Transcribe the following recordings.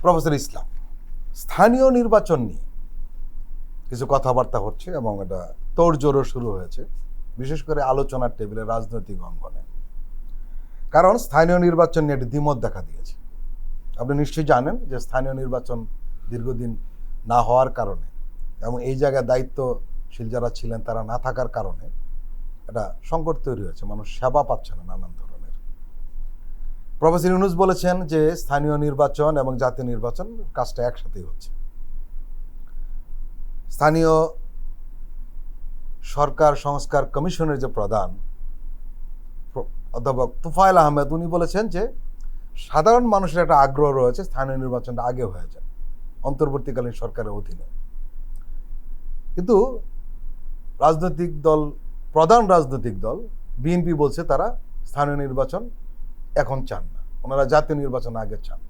Professor ইসলাম, স্থানীয় নির্বাচন নিয়ে কিছু কথাবার্তা হচ্ছে এবং এটা তোড়জোড়ও শুরু হয়েছে, বিশেষ করে আলোচনার টেবিলে, রাজনৈতিক অঙ্গনে। কারণ স্থানীয় নির্বাচন নিয়ে একটি দ্বিমত দেখা দিয়েছে। আপনি নিশ্চয়ই জানেন যে স্থানীয় নির্বাচন দীর্ঘদিন না হওয়ার কারণে এবং এই জায়গায় দায়িত্বশীল যারা ছিলেন তারা না থাকার কারণে একটা সংকট তৈরি হয়েছে, মানুষ সেবা পাচ্ছে না নানান ধরনের। প্রফেসর ইউনূস বলেছেন যে স্থানীয় নির্বাচন এবং জাতীয় নির্বাচন কাজটা একসাথেই হচ্ছে। স্থানীয় সরকার সংস্কার কমিশনের যে প্রধান অধ্যাপক তুফাইল আহমেদ, উনি বলেছেন যে সাধারণ মানুষের একটা আগ্রহ রয়েছে স্থানীয় নির্বাচনটা আগে হয়ে যায় অন্তর্বর্তীকালীন সরকারের অধীনে। কিন্তু রাজনৈতিক দল, প্রধান রাজনৈতিক দল বিএনপি বলছে তারা স্থানীয় নির্বাচন এখন চান না, ওনারা জাতীয় নির্বাচন আগে চান।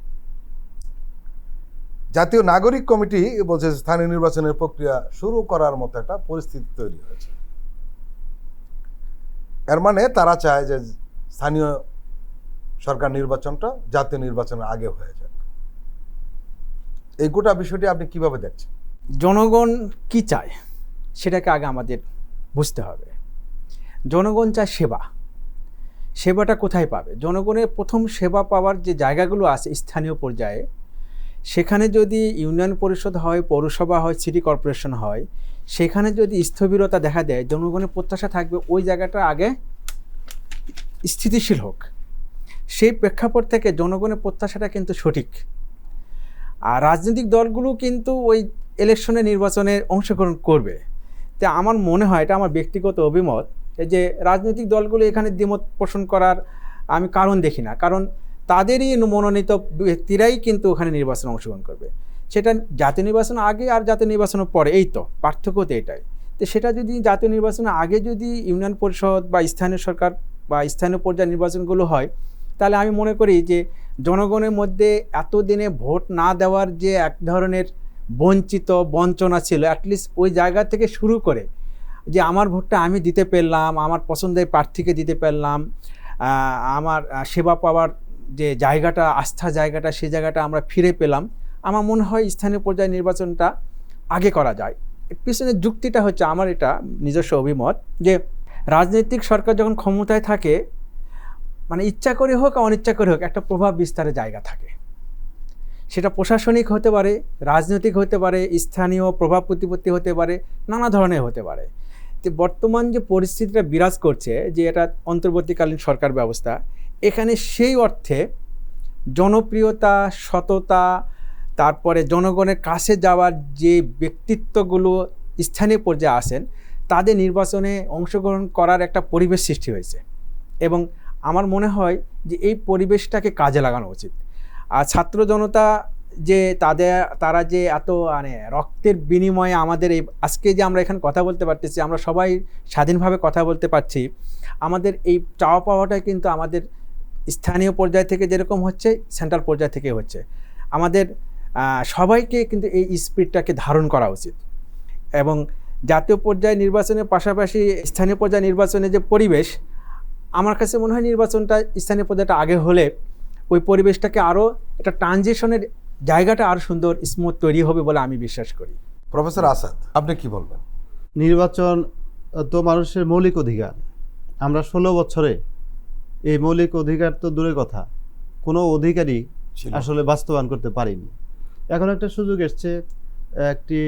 জাতীয় নাগরিক কমিটি বলছে স্থানীয় নির্বাচনের প্রক্রিয়া শুরু করার মতো একটা পরিস্থিতি তৈরি হয়েছে। এর মানে তারা চায় যে স্থানীয় সরকার নির্বাচনটা জাতীয় নির্বাচনের আগে হয়ে যাক। এই গোটা বিষয়টি আপনি কিভাবে দেখছেন? জনগণ কি চায় সেটাকে আগে আমাদের বুঝতে হবে। জনগণ চায় সেবা। সেবাটা কোথায় পাবে? জনগণের প্রথম সেবা পাওয়ার যে জায়গাগুলো আছে স্থানীয় পর্যায়ে, সেখানে যদি ইউনিয়ন পরিষদ হয়, পৌরসভা হয়, সিটি কর্পোরেশন হয়, সেখানে যদি স্থবিরতা দেখা দেয়, জনগণের প্রত্যাশা থাকবে ওই জায়গাটা আগে স্থিতিশীল হোক। সেই প্রেক্ষাপট থেকে জনগণের প্রত্যাশাটা কিন্তু সঠিক। আর রাজনৈতিক দলগুলো কিন্তু ওই ইলেকশনে নির্বাচনে অংশগ্রহণ করবে। তো আমার মনে হয়, এটা আমার ব্যক্তিগত অভিমত, যে রাজনৈতিক দলগুলো এখানে দ্বিমত পোষণ করার আমি কারণ দেখি না। কারণ তাদেরই মনোনীত ব্যক্তিরাই কিন্তু ওখানে নির্বাচনে অংশগ্রহণ করবে। সেটা জাতীয় নির্বাচন আগে আর জাতীয় নির্বাচনের পরে, এই তো পার্থক্য তো এটাই। তো সেটা যদি জাতীয় নির্বাচনের আগে যদি ইউনিয়ন পরিষদ বা স্থানীয় সরকার বা স্থানীয় পর্যায়ে নির্বাচনগুলো হয়, তাহলে আমি মনে করি যে জনগণের মধ্যে এতদিনে ভোট না দেওয়ার যে এক ধরনের বঞ্চনা ছিল, অ্যাটলিস্ট ওই জায়গা থেকে শুরু করে যে আমার ভোটটা আমি দিতে পারলাম, আমার পছন্দের প্রার্থীকে দিতে পারলাম, আমার সেবা পাওয়ার যে জায়গাটা, আস্থা জায়গাটা, সেই জায়গাটা আমরা ফিরে পেলাম। আমার মনে হয় স্থানীয় পর্যায়ে নির্বাচনটা আগে করা যায়। এর পিছনে যুক্তিটা হচ্ছে, আমার এটা নিজস্ব অভিমত, যে রাজনৈতিক সরকার যখন ক্ষমতায় থাকে, মানে ইচ্ছা করে হোক অনিচ্ছা করে হোক, একটা প্রভাব বিস্তারের জায়গা থাকে। সেটা প্রশাসনিক হতে পারে, রাজনৈতিক হতে পারে, স্থানীয় প্রভাব প্রতিপত্তি হতে পারে, নানা ধরনের হতে পারে। তো বর্তমান যে পরিস্থিতিটা বিরাজ করছে, যে এটা অন্তর্বর্তীকালীন সরকার ব্যবস্থা, এখানে সেই অর্থে জনপ্রিয়তা, সততা, তারপরে জনগণের কাছে যাওয়ার যে ব্যক্তিত্বগুলো স্থানীয় পর্যায়ে আসেন, তাদের নির্বাচনে অংশগ্রহণ করার একটা পরিবেশ সৃষ্টি হয়েছে। এবং আমার মনে হয় যে এই পরিবেশটাকে কাজে লাগানো উচিত। আর ছাত্র জনতা যে তারা যে এত মানে রক্তের বিনিময়ে আমাদের এই আজকে যে আমরা এখানে কথা বলতে পারতেছি, আমরা সবাই স্বাধীনভাবে কথা বলতে পারছি, আমাদের এই চাওয়া পাওয়াটাই কিন্তু আমাদের স্থানীয় পর্যায় থেকে যেরকম হচ্ছে, সেন্ট্রাল পর্যায় থেকে হচ্ছে। আমাদের সবাইকে কিন্তু এই স্পিরিটটাকে ধারণ করা উচিত। এবং জাতীয় পর্যায়ে নির্বাচনের পাশাপাশি স্থানীয় পর্যায়ে নির্বাচনের যে পরিবেশ, আমার কাছে মনে হয় নির্বাচনটা স্থানীয় পর্যায়টা আগে হলে ওই পরিবেশটাকে আরও একটা ট্রানজিশনের জায়গাটা আরও সুন্দর স্মুথ তৈরি হবে বলে আমি বিশ্বাস করি। প্রফেসর আসাদ, আপনি কি বলবেন? নির্বাচন তো মানুষের মৌলিক অধিকার। আমরা 16 বছরে এই মৌলিক অধিকার তো দূরের কথা, কোনো অধিকারই আসলে বাস্তবায়ন করতে পারিনি। এখন একটা সুযোগ এসছে, একটি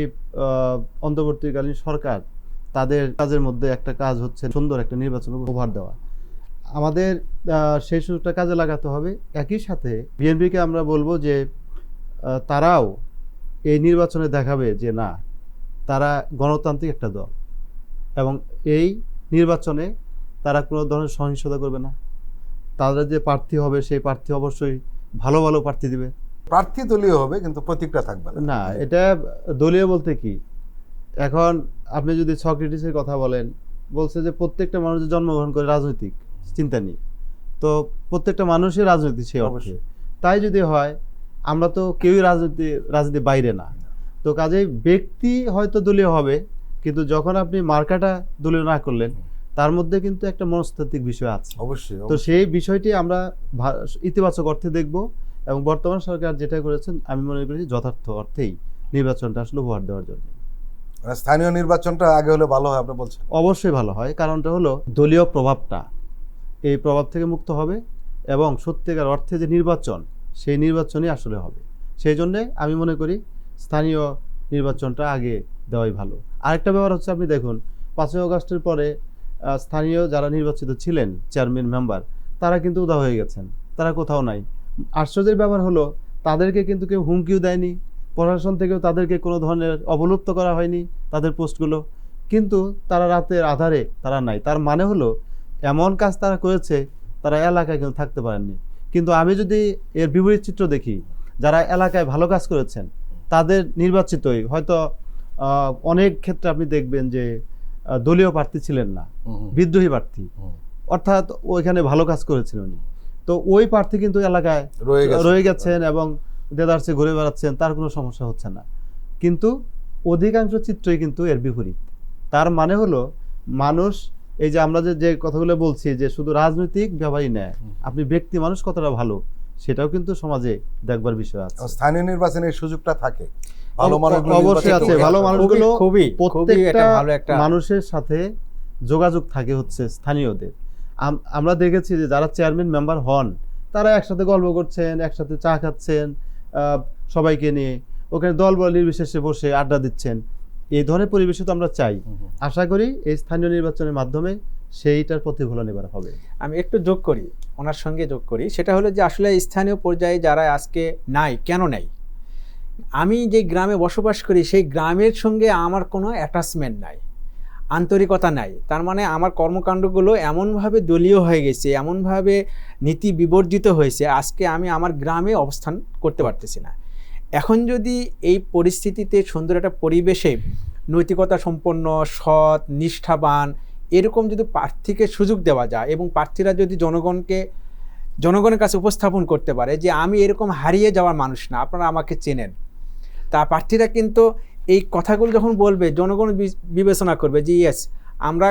অন্তর্বর্তীকালীন সরকার, তাদের কাজের মধ্যে একটা কাজ হচ্ছে সুন্দর একটা নির্বাচন উপহার দেওয়া। আমাদের সেই সুযোগটা কাজে লাগাতে হবে। একই সাথে বিএনপিকে আমরা বলবো যে তারাও এই নির্বাচনে দেখাবে যে না, তারা গণতান্ত্রিক একটা দল, এবং এই নির্বাচনে তারা কোনো ধরনের সহিংসতা করবে না। তাদের যে প্রার্থী হবে, সেই প্রার্থী অবশ্যই ভালো ভালো প্রার্থী দিবে। প্রার্থী দলীয় হবে, কিন্তু প্রতীকটা থাকবে না। না, এটা দলীয় বলতে কি, এখন আপনি যদি সক্রেটিসের কথা বলেন, বলছে যে প্রত্যেকটা মানুষ জন্মগ্রহণ করে রাজনৈতিক চিন্তা নিয়ে, প্রত্যেকটা মানুষই রাজনীতি সে অর্থে। তাই যদি হয়, আমরা তো কেউই রাজনীতির বাইরে না। তো কাজেই ব্যক্তি হয়তো দলীয় হবে, কিন্তু যখন আপনি মার্কাটা দলীয় না করলেন, তার মধ্যে কিন্তু একটা মনস্তাত্ত্বিক বিষয় আছে। অবশ্যই। তো সেই বিষয়টি আমরা ইতিবাচক অর্থে দেখব এবং বর্তমান সরকার যেটা করেছেন আমি মনে করি যথার্থ অর্থেই নির্বাচনটা আসলে উপহার দেওয়ার জন্য। মানে স্থানীয় নির্বাচনটা আগে হলে ভালো হয় আপনি বলছেন? অবশ্যই ভালো হয়, কারণটা হলো দলীয় প্রভাবটা এই প্রভাব থেকে মুক্ত হবে এবং সত্যিকার অর্থে যে নির্বাচন সেই নির্বাচনই আসলে হবে। সেই জন্যে আমি মনে করি স্থানীয় নির্বাচনটা আগে দেওয়াই ভালো। আরেকটা ব্যাপার হচ্ছে আপনি দেখুন 5ই আগস্টের পরে স্থানীয় যারা নির্বাচিত ছিলেন চেয়ারম্যান মেম্বার তারা কিন্তু উধাও হয়ে গেছেন, তারা কোথাও নাই। আশ্চর্যের ব্যাপার হলো তাদেরকে কিন্তু কেউ হুমকিও দেয়নি, প্রশাসন থেকেও তাদেরকে কোনো ধরনের অবলুপ্ত করা হয়নি তাদের পোস্টগুলো, কিন্তু তারা রাতের আধারে তারা নাই। তার মানে হলো এমন কাজ তারা করেছে তারা এলাকায় কিন্তু থাকতে পারেননি। কিন্তু আমি যদি এর বিপরীত চিত্র দেখি, যারা এলাকায় ভালো কাজ করেছেন তাদের নির্বাচিতই হয়তো অনেক ক্ষেত্রে আপনি দেখবেন যে দলীয় প্রার্থী ছিলেন না, বিদ্রোহী প্রার্থী, অর্থাৎ ওইখানে ভালো কাজ করেছেন উনি, তো ওই প্রার্থী কিন্তু এলাকায় রয়ে গেছেন এবং দেদারসে ঘুরে বেড়াচ্ছেন, তার কোনো সমস্যা হচ্ছে না। কিন্তু অধিকাংশ চিত্রই কিন্তু এর বিপরীত। তার মানে হলো মানুষ এই যে আমরা যে কথাগুলো বলছি যে শুধু রাজনৈতিক ব্যাপারই নয়, আপনি ব্যক্তি মানুষ কতটা ভালো সেটাও কিন্তু সমাজে দেখবার বিষয় আছে। স্থানীয় নির্বাচনের সুযোগটা থাকে, ভালো মানুষগুলো অবশ্যই আছে, ভালো মানুষগুলো প্রত্যেকটা ভালো একটা মানুষের সাথে যোগাযোগ থাকে হচ্ছে স্থানীয়দের। আমরা দেখেছি যে যারা চেয়ারম্যান মেম্বার হন তারা একসাথে গল্প করছেন, একসাথে চা খাচ্ছেন সবাইকে নিয়ে, ওখানে দল বল নির্বিশেষে বসে আড্ডা দিচ্ছেন। এই ধরনের পরিবেশে তো আমরা চাই। আশা করি এই স্থানীয় নির্বাচনের মাধ্যমে সেইটার প্রতিফলন এবার হবে। আমি একটু যোগ করি, ওনার সঙ্গে যোগ করি, সেটা হলো যে আসলে স্থানীয় পর্যায়ে যারা আজকে নাই, কেন নাই? আমি যে গ্রামে বসবাস করি সেই গ্রামের সঙ্গে আমার কোনো অ্যাটাচমেন্ট নাই, আন্তরিকতা নাই। তার মানে আমার কর্মকাণ্ডগুলো এমনভাবে দলীয় হয়ে গেছে, এমনভাবে নীতি বিবর্জিত হয়েছে, আজকে আমি আমার গ্রামে অবস্থান করতে পারতেছি না। এখন যদি এই পরিস্থিতিতে সুন্দর একটা পরিবেশে নৈতিকতা সম্পন্ন, সৎ, নিষ্ঠাবান এরকম যদি প্রার্থীকে সুযোগ দেওয়া যায় এবং প্রার্থীরা যদি জনগণের কাছে উপস্থাপন করতে পারে যে আমি এরকম হারিয়ে যাওয়ার মানুষ না, আপনারা আমাকে চেনেন, তা প্রার্থীরা কিন্তু এই কথাগুলো যখন বলবে জনগণ বিবেচনা করবে যে ইয়েস, আমরা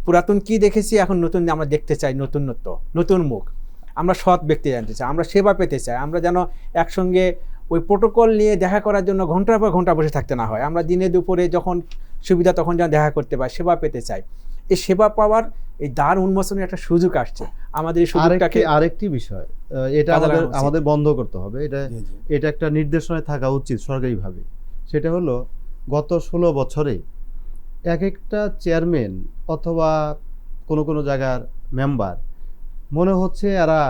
পুরাতন কি দেখেছি, এখন নতুন আমরা দেখতে চাই, নতুনত্ব, নতুন মুখ, আমরা সৎ ব্যক্তি জানতে চাই, আমরা সেবা পেতে চাই, আমরা যেন একসঙ্গে ওই প্রোটোকল নিয়ে দেখা করার জন্য ঘন্টার পর ঘন্টা বসে থাকতে না হয়, আমরা দিনে দুপুরে যখন সুবিধা তখন যেন দেখা করতে পাই, সেবা পেতে চাই। এই সেবা পাওয়ার এই দ্বার উন্মোচনের একটা সুযোগ আসছে আমাদের। এই সুযোগটাকে আরেকটি বিষয় এটা আমাদের বন্ধ করতে হবে, এটা একটা নির্দেশনায় থাকা উচিত সরকারিভাবে। সেটা হলো গত 16 বছরে এক একটা চেয়ারম্যান অথবা কোনো জায়গার মেম্বার মনে হচ্ছে এরা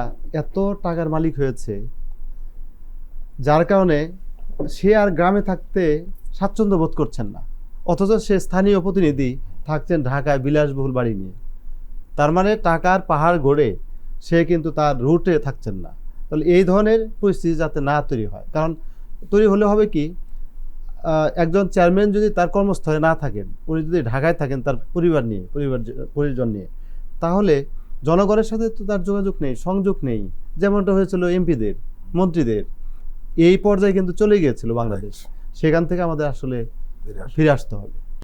এত টাকার মালিক হয়েছে যার কারণে সে আর গ্রামে থাকতে স্বাচ্ছন্দ্য বোধ করছেন না, অথচ সে স্থানীয় প্রতিনিধি থাকছেন ঢাকায় বিলাসবহুল বাড়ি নিয়ে। তার মানে টাকার পাহাড় গড়ে সে কিন্তু তার রুটে থাকছেন না। তাহলে এই ধরনের পরিস্থিতি যাতে না তৈরি হয়, কারণ তৈরি হলে হবে কি, একজন চেয়ারম্যান যদি তার কর্মস্থলে না থাকেন, উনি যদি ঢাকায় থাকেন তার পরিজন নিয়ে, তাহলে জনগণের সাথে তো তার যোগাযোগ নেই, সংযোগ নেই, যেমনটা হয়েছিল এমপিদের, মন্ত্রীদের। এই পর্যায়ে কিন্তু চলে গিয়েছিল বাংলাদেশ। সেখান থেকে আমাদের আসলে ফিরে আসতে হবে।